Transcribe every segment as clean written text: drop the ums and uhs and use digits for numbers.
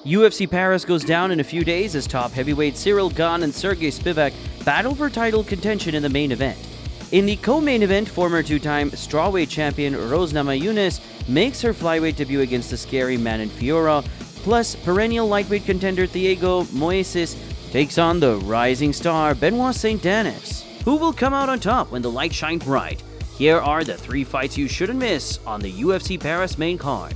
UFC Paris goes down in a few days as top heavyweight Cyril Gane and Sergey Spivak battle for title contention in the main event. In the co-main event, former two-time strawweight champion Rose Namajunas makes her flyweight debut against the scary Manon Fiorot, plus perennial lightweight contender Thiago Moises takes on the rising star Benoit Saint-Denis. Who will come out on top when the light shines bright? Here are the 3 fights you shouldn't miss on the UFC Paris main card.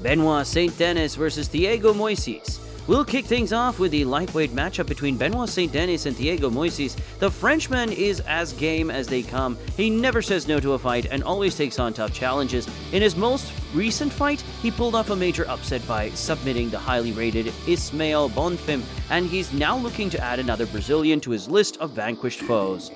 Benoit Saint-Denis versus Thiago Moises. We'll kick things off with the lightweight matchup between Benoit Saint-Denis and Thiago Moises. The Frenchman is as game as they come. He never says no to a fight and always takes on tough challenges. In his most recent fight, he pulled off a major upset by submitting the highly rated Ismael Bonfim, and he's now looking to add another Brazilian to his list of vanquished foes.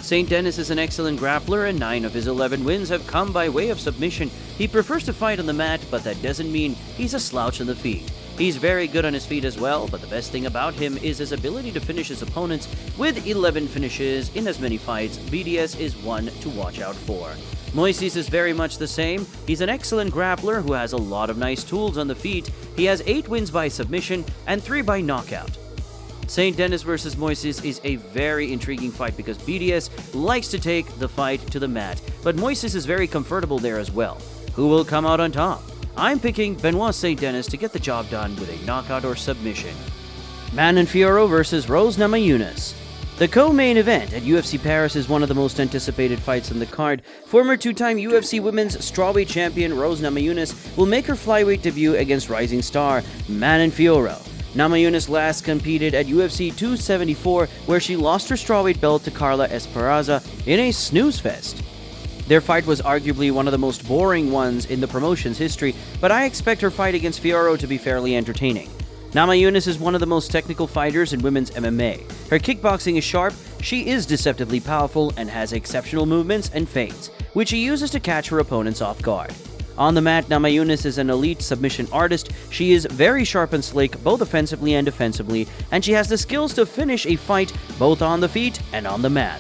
Saint-Denis is an excellent grappler, and 9 of his 11 wins have come by way of submission. He prefers to fight on the mat, but that doesn't mean he's a slouch on the feet. He's very good on his feet as well, but the best thing about him is his ability to finish his opponents. With 11 finishes in as many fights, BDS is one to watch out for. Moises is very much the same. He's an excellent grappler who has a lot of nice tools on the feet. He has 8 wins by submission and 3 by knockout. Saint-Denis versus Moises is a very intriguing fight because BDS likes to take the fight to the mat, but Moises is very comfortable there as well. Who will come out on top? I'm picking Benoit Saint-Denis to get the job done with a knockout or submission. Manon Fiorot versus Rose Namajunas. The co-main event at UFC Paris is one of the most anticipated fights on the card. Former two-time UFC Women's Strawweight Champion Rose Namajunas will make her flyweight debut against rising star Manon Fiorot. Namajunas last competed at UFC 274, where she lost her strawweight belt to Carla Esparza in a snooze fest. Their fight was arguably one of the most boring ones in the promotion's history, but I expect her fight against Fiorot to be fairly entertaining. Namajunas is one of the most technical fighters in women's MMA. Her kickboxing is sharp, she is deceptively powerful, and has exceptional movements and feints, which she uses to catch her opponents off guard. On the mat, Namajunas is an elite submission artist. She is very sharp and slick, both offensively and defensively, and she has the skills to finish a fight both on the feet and on the mat.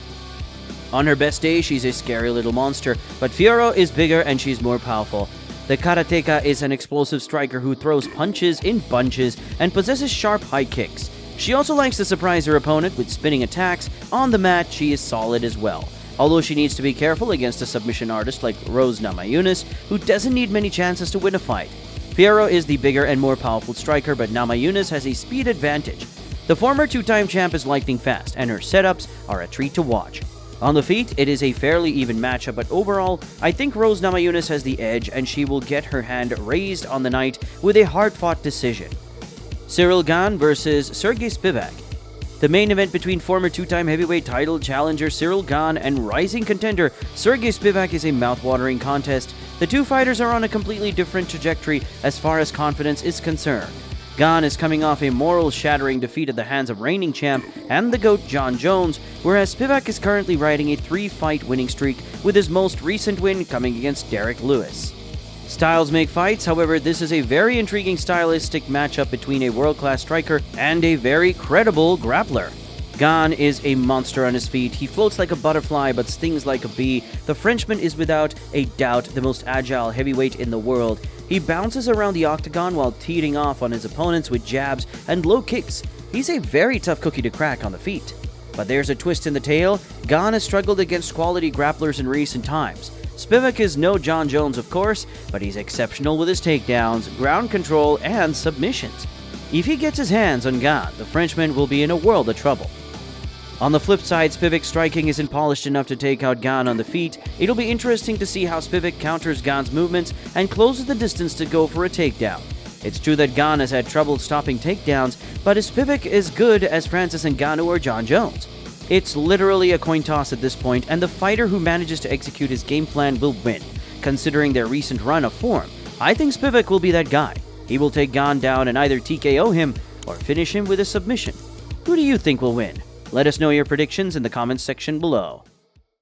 On her best day, she's a scary little monster, but Fiorot is bigger and she's more powerful. The karateka is an explosive striker who throws punches in bunches and possesses sharp high kicks. She also likes to surprise her opponent with spinning attacks. On the mat, she is solid as well, although she needs to be careful against a submission artist like Rose Namajunas, who doesn't need many chances to win a fight. Fiorot is the bigger and more powerful striker, but Namajunas has a speed advantage. The former two-time champ is lightning fast, and her setups are a treat to watch. On the feet, it is a fairly even matchup, but overall, I think Rose Namajunas has the edge, and she will get her hand raised on the night with a hard-fought decision. Cyril Gane versus Sergey Spivak. The main event between former two-time heavyweight title challenger Cyril Gane and rising contender Sergey Spivak is a mouth-watering contest. The two fighters are on a completely different trajectory as far as confidence is concerned. Gane is coming off a moral-shattering defeat at the hands of reigning champ and the GOAT Jon Jones, whereas Spivak is currently riding a 3-fight winning streak, with his most recent win coming against Derek Lewis. Styles make fights, however, this is a very intriguing stylistic matchup between a world-class striker and a very credible grappler. Gane is a monster on his feet. He floats like a butterfly but stings like a bee. The Frenchman is without a doubt the most agile heavyweight in the world. He bounces around the octagon while teeing off on his opponents with jabs and low kicks. He's a very tough cookie to crack on the feet. But there's a twist in the tale. Gane has struggled against quality grapplers in recent times. Spivak is no Jon Jones, of course, but he's exceptional with his takedowns, ground control, and submissions. If he gets his hands on Gane, the Frenchman will be in a world of trouble. On the flip side, Spivak's striking isn't polished enough to take out Gane on the feet. It'll be interesting to see how Spivak counters Gane's movements and closes the distance to go for a takedown. It's true that Gane has had trouble stopping takedowns, but is Spivak as good as Francis Ngannou or Jon Jones? It's literally a coin toss at this point, and the fighter who manages to execute his game plan will win. Considering their recent run of form, I think Spivak will be that guy. He will take Gane down and either TKO him or finish him with a submission. Who do you think will win? Let us know your predictions in the comments section below.